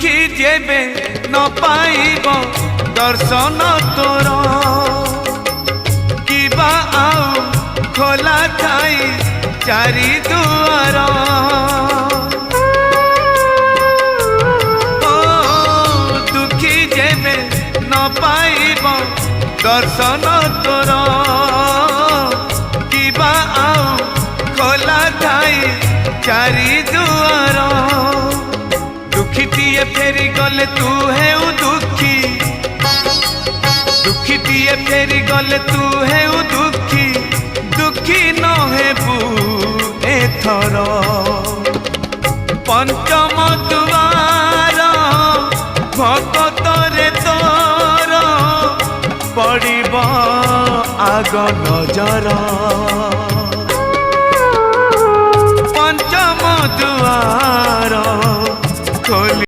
दुखी जेबे न पाइब दर्शन तोर किबा आउ खोला थाई चारि दुआर ओ दुखी जेबे न पाइब दर्शन तोर किबा आउ खोला थाई चारि दुआर दुखीटिए फेरी गले तू है दुखी दुखीटिए फेरी गले तू है दुखी दुखी न हेबू एथर पंचम दुआर भगत रे तोर पड़िब आग नजर पंचम दुआर